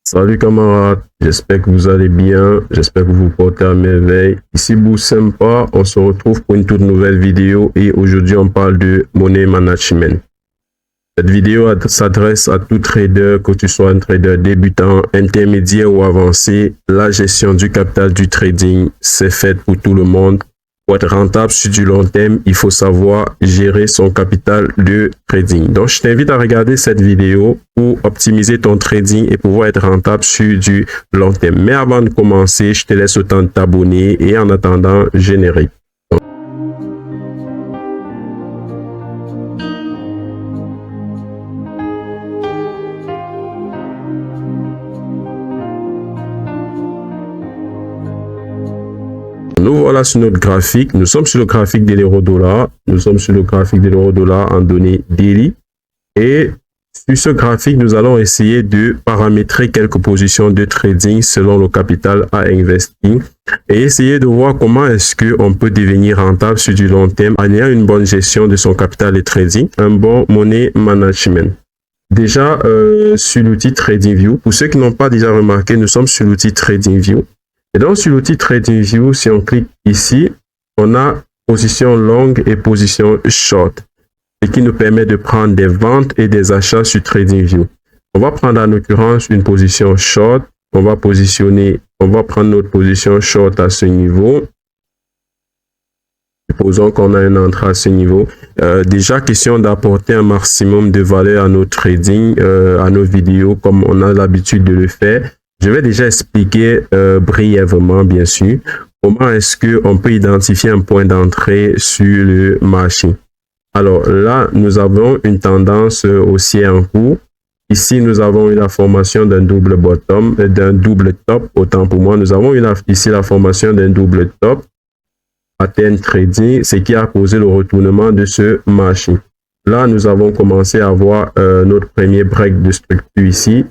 Salut camarades, j'espère que vous allez bien, j'espère que vous vous portez à merveille. Ici Boussympa, on se retrouve pour une toute nouvelle vidéo et aujourd'hui on parle de money management. Cette vidéo s'adresse à tout trader, que tu sois un trader débutant, intermédiaire ou avancé. La gestion du capital du trading, c'est fait pour tout le monde. Pour être rentable sur du long terme, il faut savoir gérer son capital de trading. Donc, je t'invite à regarder cette vidéo pour optimiser ton trading et pouvoir être rentable sur du long terme. Mais avant de commencer, je te laisse le temps de t'abonner et en attendant, générique. Nous voilà sur notre graphique. Nous sommes sur le graphique de l'euro-dollar. Nous sommes sur le graphique de l'euro-dollar en données daily. Et sur ce graphique, nous allons essayer de paramétrer quelques positions de trading selon le capital à investir et essayer de voir comment est-ce qu'on peut devenir rentable sur du long terme en ayant une bonne gestion de son capital de trading, un bon money management. Déjà, sur l'outil TradingView, pour ceux qui n'ont pas déjà remarqué, nous sommes sur l'outil TradingView. Et donc, sur l'outil TradingView, si on clique ici, on a position longue et position short, ce qui nous permet de prendre des ventes et des achats sur TradingView. On va prendre en l'occurrence une position short. On va prendre notre position short à ce niveau. Supposons qu'on a une entrée à ce niveau. Déjà, question d'apporter un maximum de valeur à nos trading, à nos vidéos, comme on a l'habitude de le faire. Je vais déjà expliquer brièvement, bien sûr, comment est-ce qu'on peut identifier un point d'entrée sur le marché. Alors là, nous avons une tendance haussière en cours. Ici, nous avons eu la formation d'un double bottom, d'un double top. Autant pour moi, nous avons eu ici la formation d'un double top. Pattern trading, ce qui a causé le retournement de ce marché. Là, nous avons commencé à voir notre premier break de structure ici.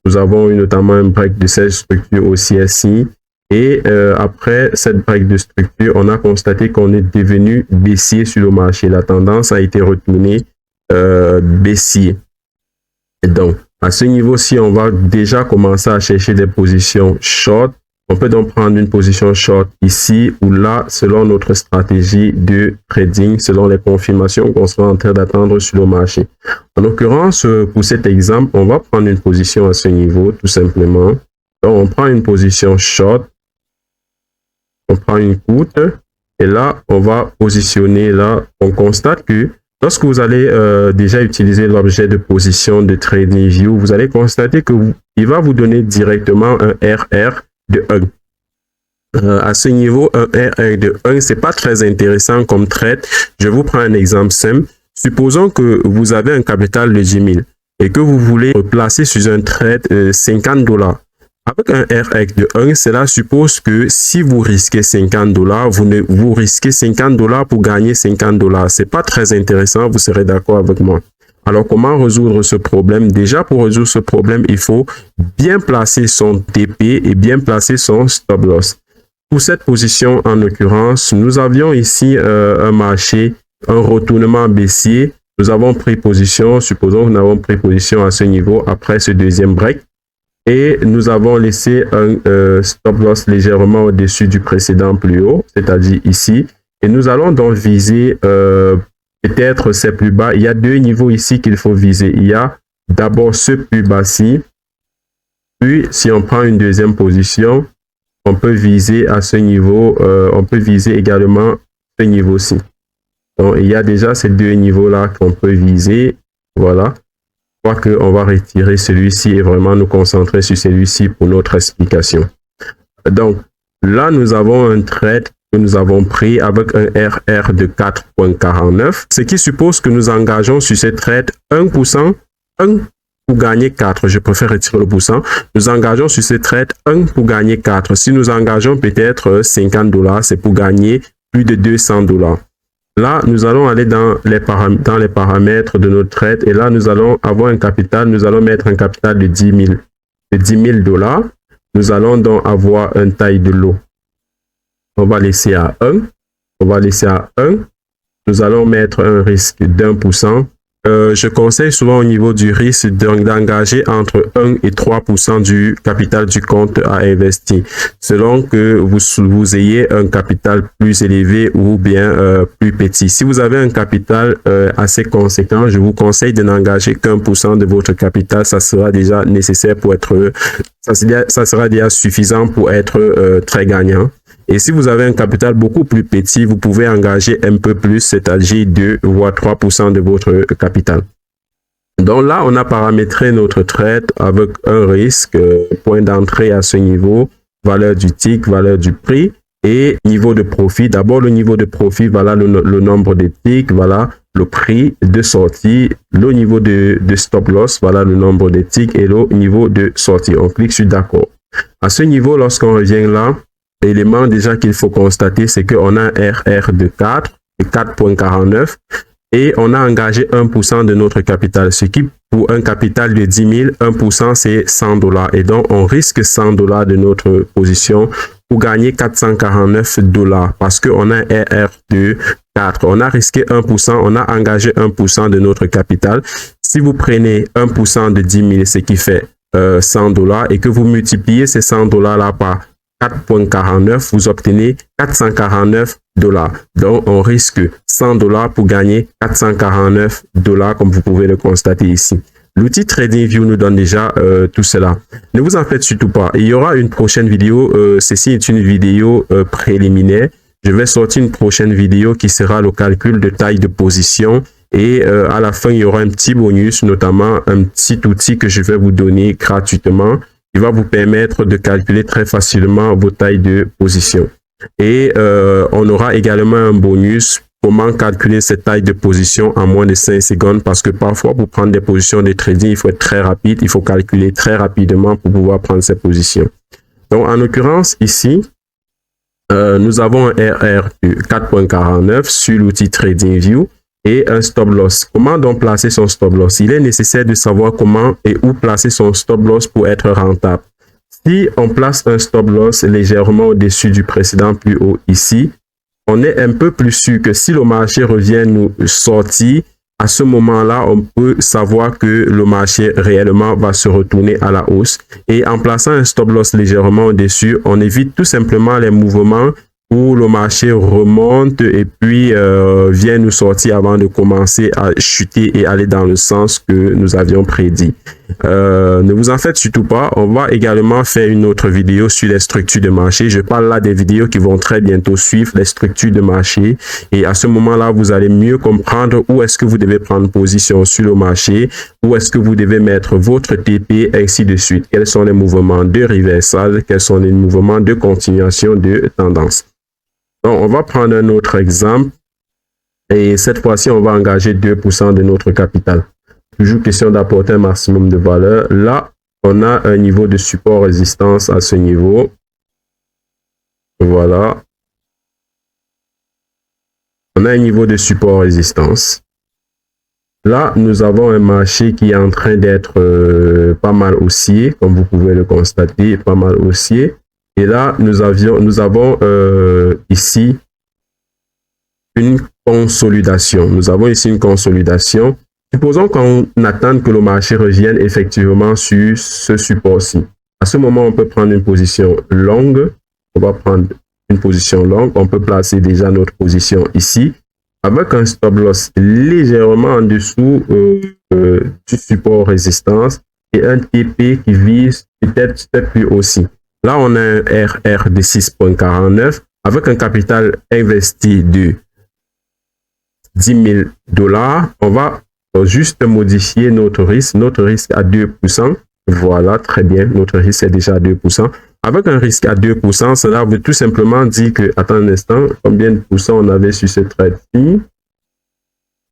Nous avons eu notamment un break de cette structure au CSI. Et après cette break de structure, on a constaté qu'on est devenu baissier sur le marché. La tendance a été retournée baissier. Et donc, à ce niveau-ci, on va déjà commencer à chercher des positions short. On peut donc prendre une position short ici ou là, selon notre stratégie de trading, selon les confirmations qu'on sera en train d'attendre sur le marché. En l'occurrence, pour cet exemple, on va prendre une position à ce niveau, tout simplement. Donc, on prend une position short. On prend une courte. Et là, on va positionner là. On constate que lorsque vous allez déjà utiliser l'objet de position de TradingView, vous allez constater qu'il va vous donner directement un RR de 1. À ce niveau, un RR de 1, c'est pas très intéressant comme trade. Je vous prends un exemple simple. Supposons que vous avez un capital de 10 000 et que vous voulez placer sur un trade 50 $. Avec un RR de 1, cela suppose que si vous risquez 50 $, vous risquez 50 $ pour gagner 50 $. C'est pas très intéressant, vous serez d'accord avec moi. Alors, comment résoudre ce problème? Déjà, pour résoudre ce problème, il faut bien placer son TP et bien placer son stop loss. Pour cette position, en l'occurrence, nous avions ici un marché, un retournement baissier. Nous avons pris position, supposons que nous avons pris position à ce niveau après ce deuxième break. Et nous avons laissé un stop loss légèrement au-dessus du précédent plus haut, c'est-à-dire ici. Et nous allons donc viser peut-être c'est plus bas. Il y a deux niveaux ici qu'il faut viser. Il y a d'abord ce plus bas-ci. Puis, si on prend une deuxième position, on peut viser à ce niveau. On peut viser également ce niveau-ci. Donc, il y a déjà ces deux niveaux-là qu'on peut viser. Voilà. Je crois qu'on va retirer celui-ci et vraiment nous concentrer sur celui-ci pour notre explication. Donc, là, nous avons un trade que nous avons pris avec un RR de 4,49, ce qui suppose que nous engageons sur ce trade 1%, 1 pour gagner 4. Je préfère retirer le pourcent. Nous engageons sur ce trade 1 pour gagner 4. Si nous engageons peut-être 50 $, c'est pour gagner plus de 200 $. Là, nous allons aller dans les paramètres de notre trade et là, nous allons avoir un capital. Nous allons mettre un capital de 10 000 $. Nous allons donc avoir une taille de lot. On va laisser à 1. On va laisser à 1. Nous allons mettre un risque d'1%. je conseille souvent au niveau du risque d'engager entre 1 et 3% du capital du compte à investir, selon que vous ayez un capital plus élevé ou bien plus petit. Si vous avez un capital assez conséquent, je vous conseille de n'engager qu'1% de votre capital. Ça sera déjà nécessaire pour être, ça sera déjà suffisant pour être très gagnant. Et si vous avez un capital beaucoup plus petit, vous pouvez engager un peu plus, c'est-à-dire 2 voire 3% de votre capital. Donc là, on a paramétré notre trade avec un risque, point d'entrée à ce niveau, valeur du tick, valeur du prix et niveau de profit. D'abord, le niveau de profit, voilà le nombre de ticks, voilà le prix de sortie, le niveau de stop loss, voilà le nombre de ticks et le niveau de sortie. On clique sur d'accord. À ce niveau, lorsqu'on revient là, l'élément déjà qu'il faut constater, c'est qu'on a un RR de 4 et 4,49 et on a engagé 1% de notre capital, ce qui pour un capital de 10 000, 1% c'est $100 et donc on risque $100 de notre position pour gagner $449 parce qu'on a un RR de 4. On a risqué 1%, on a engagé 1% de notre capital. Si vous prenez 1% de 10 000, ce qui fait $100 et que vous multipliez ces $100 là par 4,49, vous obtenez $449. Donc, on risque $100 pour gagner $449, comme vous pouvez le constater ici. L'outil TradingView nous donne déjà tout cela. Ne vous en faites surtout pas. Il y aura une prochaine vidéo. Ceci est une vidéo préliminaire. Je vais sortir une prochaine vidéo qui sera le calcul de taille de position. Et à la fin, il y aura un petit bonus, notamment un petit outil que je vais vous donner gratuitement. Il va vous permettre de calculer très facilement vos tailles de position. Et on aura également un bonus, comment calculer cette taille de position en moins de 5 secondes, parce que parfois pour prendre des positions de trading, il faut être très rapide, il faut calculer très rapidement pour pouvoir prendre ces positions. Donc en l'occurrence ici, nous avons un RR de 4,49 sur l'outil TradingView et un stop loss. Comment donc placer son stop loss? Il est nécessaire de savoir comment et où placer son stop loss pour être rentable. Si on place un stop loss légèrement au-dessus du précédent plus haut ici, on est un peu plus sûr que si le marché revient nous sortir, à ce moment-là, on peut savoir que le marché réellement va se retourner à la hausse. Et en plaçant un stop loss légèrement au-dessus, on évite tout simplement les mouvements où le marché remonte et puis vient nous sortir avant de commencer à chuter et aller dans le sens que nous avions prédit. Ne vous en faites surtout pas. On va également faire une autre vidéo sur les structures de marché. Je parle là des vidéos qui vont très bientôt suivre, les structures de marché. Et à ce moment-là, vous allez mieux comprendre où est-ce que vous devez prendre position sur le marché, où est-ce que vous devez mettre votre TP, ainsi de suite. Quels sont les mouvements de reversal, quels sont les mouvements de continuation de tendance. Donc, on va prendre un autre exemple et cette fois-ci, on va engager 2% de notre capital. Toujours question d'apporter un maximum de valeur. Là, on a un niveau de support-résistance à ce niveau. Voilà. On a un niveau de support-résistance. Là, nous avons un marché qui est en train d'être pas mal haussier, comme vous pouvez le constater, pas mal haussier. Et là, nous avons ici une consolidation. Nous avons ici une consolidation. Supposons qu'on attend que le marché revienne effectivement sur ce support-ci. À ce moment, on peut prendre une position longue. On va prendre une position longue. On peut placer déjà notre position ici avec un stop loss légèrement en dessous du support résistance et un TP qui vise peut-être plus aussi. Là, on a un RR de 6,49 avec un capital investi de 10 000 $. On va juste modifier notre risque à 2%. Voilà, très bien, notre risque est déjà à 2%. Avec un risque à 2%, cela veut tout simplement dire que, attends un instant, combien de pourcents on avait sur ce trade-ci?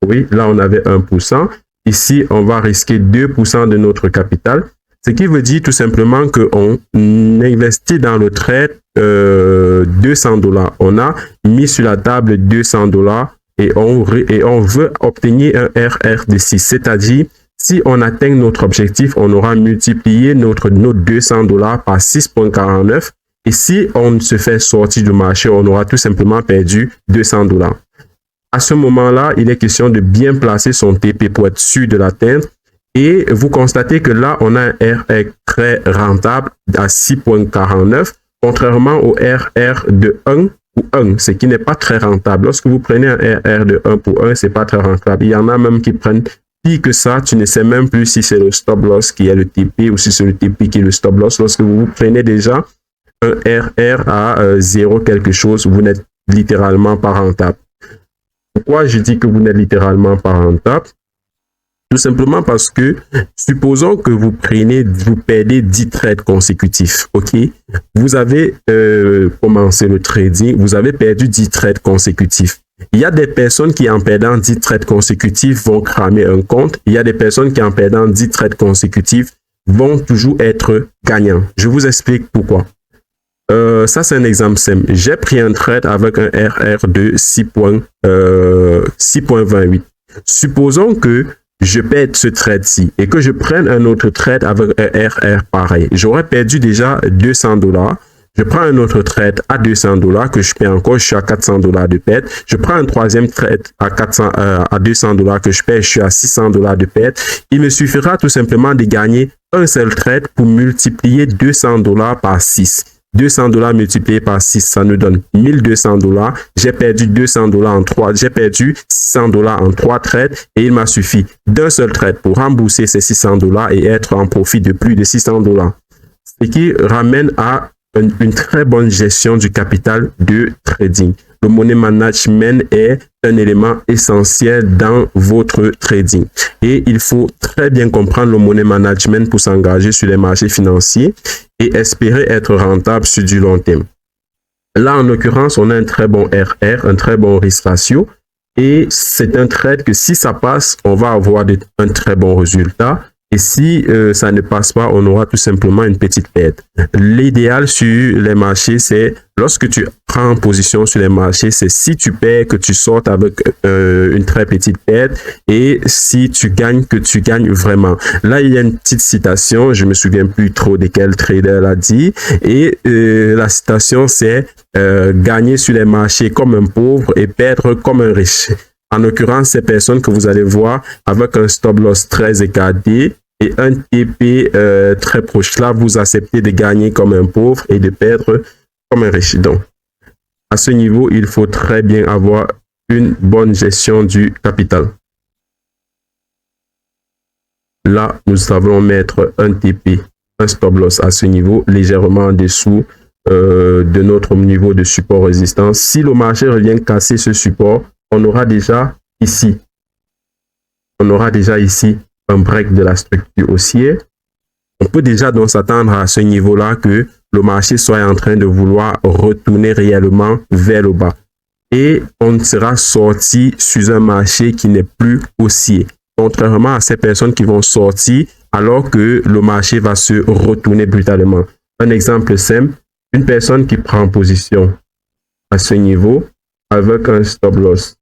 Oui, là, on avait 1%. Ici, on va risquer 2% de notre capital. Ce qui veut dire tout simplement qu'on investit dans le trade $200. On a mis sur la table $200 et on veut obtenir un RR de 6. C'est-à-dire, si on atteint notre objectif, on aura multiplié notre $200 par 6,49. Et si on se fait sortir du marché, on aura tout simplement perdu $200. À ce moment-là, il est question de bien placer son TP pour être sûr de l'atteindre. Et vous constatez que là, on a un RR très rentable à 6,49, contrairement au RR de 1 ou 1, ce qui n'est pas très rentable. Lorsque vous prenez un RR de 1 pour 1, c'est pas très rentable. Il y en a même qui prennent pire que ça. Tu ne sais même plus si c'est le stop loss qui est le TP ou si c'est le TP qui est le stop loss. Lorsque vous prenez déjà un RR à 0 quelque chose, vous n'êtes littéralement pas rentable. Pourquoi je dis que vous n'êtes littéralement pas rentable? Tout simplement parce que, supposons que vous perdez 10 trades consécutifs, ok? Vous avez commencé le trading, vous avez perdu 10 trades consécutifs. Il y a des personnes qui, en perdant 10 trades consécutifs, vont cramer un compte. Il y a des personnes qui, en perdant 10 trades consécutifs, vont toujours être gagnants. Je vous explique pourquoi. Ça, c'est un exemple simple. J'ai pris un trade avec un RR de 6,28. Supposons que je perde ce trade-ci et que je prenne un autre trade avec un RR pareil. J'aurais perdu déjà $200. Je prends un autre trade à $200 que je perds encore, je suis à $400 de perte. Je prends un troisième trade à $200 que je perds, je suis à $600 de perte. Il me suffira tout simplement de gagner un seul trade pour multiplier $200 par 6. $200 multiplié par 6, ça nous donne $1,200. J'ai perdu $200 en 3, j'ai perdu $600 en 3 trades et il m'a suffi d'un seul trade pour rembourser ces $600 et être en profit de plus de $600. Ce qui ramène à une très bonne gestion du capital de trading. Le money management est un élément essentiel dans votre trading. Et il faut très bien comprendre le money management pour s'engager sur les marchés financiers et espérer être rentable sur du long terme. Là, en l'occurrence, on a un très bon RR, un très bon risk ratio. Et c'est un trade que si ça passe, on va avoir un très bon résultat. Et si ça ne passe pas, on aura tout simplement une petite perte. L'idéal sur les marchés, c'est lorsque tu prends position sur les marchés, c'est si tu perds, que tu sortes avec une très petite perte. Et si tu gagnes, que tu gagnes vraiment. Là, il y a une petite citation, je me souviens plus trop de quel trader l'a dit. Et la citation, c'est gagner sur les marchés comme un pauvre et perdre comme un riche. En l'occurrence, ces personnes que vous allez voir avec un stop loss très écarté et un TP très proche. Là, vous acceptez de gagner comme un pauvre et de perdre comme un riche. Donc, à ce niveau, il faut très bien avoir une bonne gestion du capital. Là, nous allons mettre un TP, un stop loss à ce niveau, légèrement en dessous de notre niveau de support résistance. Si le marché revient casser ce support, on aura déjà ici un break de la structure haussière. On peut déjà donc s'attendre à ce niveau-là que le marché soit en train de vouloir retourner réellement vers le bas. Et on sera sorti sur un marché qui n'est plus haussier. Contrairement à ces personnes qui vont sortir alors que le marché va se retourner brutalement. Un exemple simple, une personne qui prend position à ce niveau avec un stop loss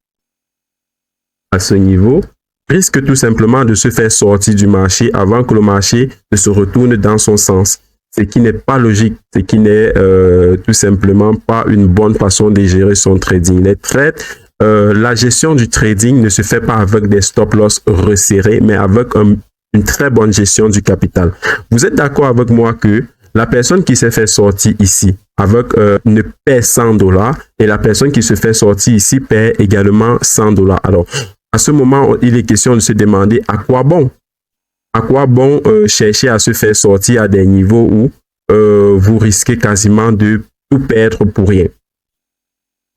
à ce niveau risque tout simplement de se faire sortir du marché avant que le marché ne se retourne dans son sens. Ce qui n'est pas logique, ce qui n'est tout simplement pas une bonne façon de gérer son trading. Les trades, la gestion du trading ne se fait pas avec des stop loss resserrés, mais avec une très bonne gestion du capital. Vous êtes d'accord avec moi que la personne qui s'est fait sortir ici avec ne paie $100 et la personne qui se fait sortir ici paie également $100. Alors, à ce moment, il est question de se demander à quoi bon? À quoi bon chercher à se faire sortir à des niveaux où vous risquez quasiment de tout perdre pour rien?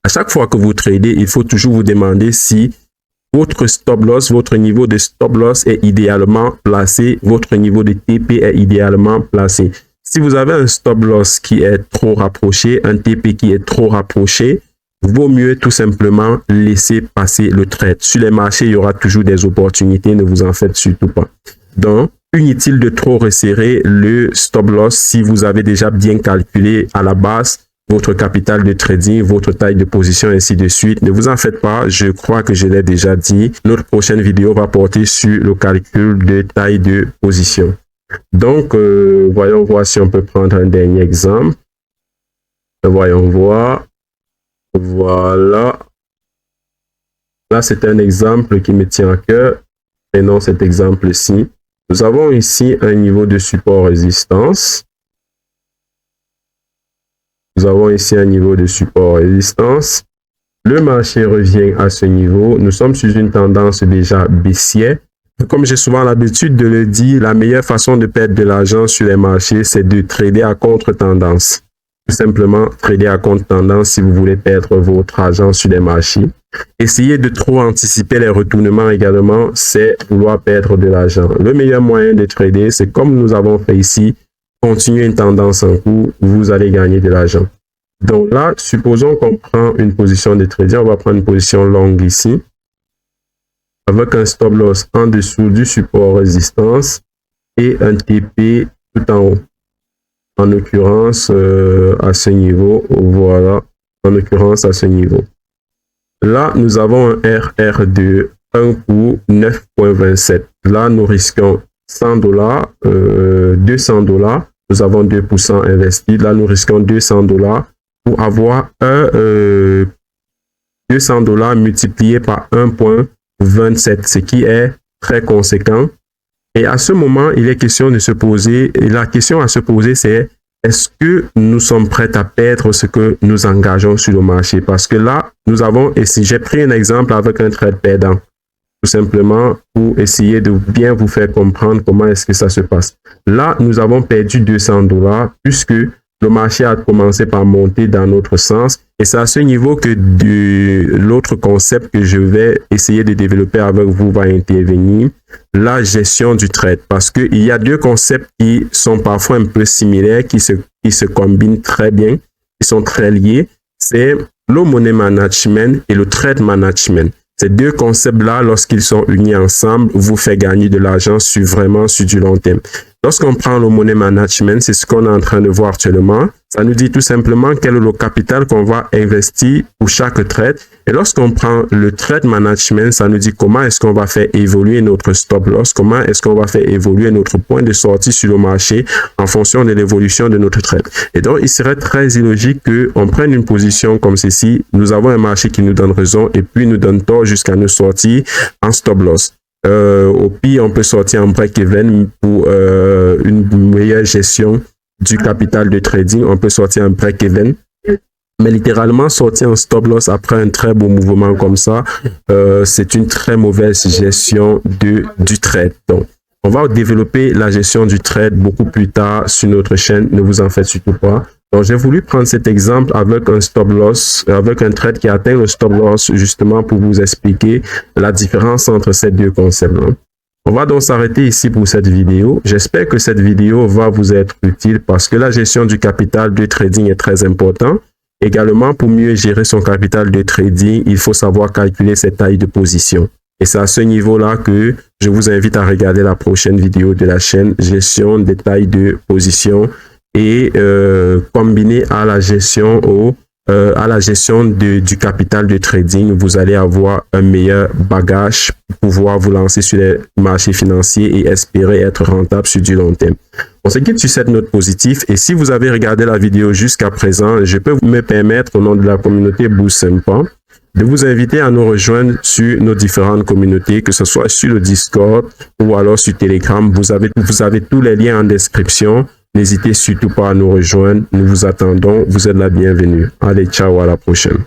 À chaque fois que vous tradez, il faut toujours vous demander si votre stop loss, votre niveau de stop loss est idéalement placé, votre niveau de TP est idéalement placé. Si vous avez un stop loss qui est trop rapproché, un TP qui est trop rapproché, vaut mieux tout simplement laisser passer le trade. Sur les marchés, il y aura toujours des opportunités, ne vous en faites surtout pas. Donc, inutile de trop resserrer le stop loss si vous avez déjà bien calculé à la base votre capital de trading, votre taille de position, ainsi de suite. Ne vous en faites pas, je crois que je l'ai déjà dit. Notre prochaine vidéo va porter sur le calcul de taille de position. Donc, voyons voir si on peut prendre un dernier exemple. Voyons voir. Voilà. Là, c'est un exemple qui me tient à cœur. Prenons cet exemple-ci. Nous avons ici un niveau de support résistance. Nous avons ici un niveau de support résistance. Le marché revient à ce niveau. Nous sommes sur une tendance déjà baissière. Comme j'ai souvent l'habitude de le dire, la meilleure façon de perdre de l'argent sur les marchés, c'est de trader à contre-tendance. Tout simplement, trader à contre-tendance si vous voulez perdre votre argent sur les marchés. Essayer de trop anticiper les retournements également, c'est vouloir perdre de l'argent. Le meilleur moyen de trader, c'est comme nous avons fait ici, continuer une tendance en cours, vous allez gagner de l'argent. Donc là, supposons qu'on prend une position de trading, on va prendre une position longue ici, avec un stop loss en dessous du support résistance et un TP tout en haut. En l'occurrence, à ce niveau, voilà, en l'occurrence à ce niveau. Là, nous avons un RR de 1 pour 9,27. Là, nous risquons $100, 200 $. Nous avons 2% investi. Là, nous risquons $200 pour avoir un $200 multiplié par 1,27, ce qui est très conséquent. Et à ce moment, il est question de se poser, et la question à se poser, c'est est-ce que nous sommes prêts à perdre ce que nous engageons sur le marché? Parce que là, nous avons, et si j'ai pris un exemple avec un trade perdant, tout simplement pour essayer de bien vous faire comprendre comment est-ce que ça se passe. Là, nous avons perdu $200 puisque le marché a commencé par monter dans notre sens. Et c'est à ce niveau que l'autre concept que je vais essayer de développer avec vous va intervenir, la gestion du trade. Parce qu'il y a deux concepts qui sont parfois un peu similaires, qui se combinent très bien, qui sont très liés. C'est le money management et le trade management. Ces deux concepts-là, lorsqu'ils sont unis ensemble, vous fait gagner de l'argent vraiment sur du long terme. Lorsqu'on prend le money management, c'est ce qu'on est en train de voir actuellement. Ça nous dit tout simplement quel est le capital qu'on va investir pour chaque trade. Et lorsqu'on prend le trade management, ça nous dit comment est-ce qu'on va faire évoluer notre stop loss, comment est-ce qu'on va faire évoluer notre point de sortie sur le marché en fonction de l'évolution de notre trade. Et donc, il serait très illogique qu'on prenne une position comme ceci. Nous avons un marché qui nous donne raison et puis nous donne tort jusqu'à nous sortir en stop loss. Au pire, on peut sortir en break-even pour une meilleure gestion du capital de trading. On peut sortir en break-even. Mais littéralement, sortir en stop loss après un très beau mouvement comme ça, c'est une très mauvaise gestion du trade. Donc, on va développer la gestion du trade beaucoup plus tard sur notre chaîne. Ne vous en faites surtout pas. Donc, j'ai voulu prendre cet exemple avec un stop loss, avec un trade qui atteint le stop loss, justement pour vous expliquer la différence entre ces deux concepts-là. On va donc s'arrêter ici pour cette vidéo. J'espère que cette vidéo va vous être utile parce que la gestion du capital de trading est très importante. Également, pour mieux gérer son capital de trading, il faut savoir calculer ses tailles de position. Et c'est à ce niveau-là que je vous invite à regarder la prochaine vidéo de la chaîne, gestion des tailles de position et combiné à la gestion du capital de trading, vous allez avoir un meilleur bagage pour pouvoir vous lancer sur les marchés financiers et espérer être rentable sur du long terme. On se quitte sur cette note positive et si vous avez regardé la vidéo jusqu'à présent, je peux me permettre au nom de la communauté Boursempa de vous inviter à nous rejoindre sur nos différentes communautés, que ce soit sur le Discord ou alors sur Telegram. Vous avez tous les liens en description. N'hésitez surtout pas à nous rejoindre. Nous vous attendons. Vous êtes la bienvenue. Allez, ciao, à la prochaine.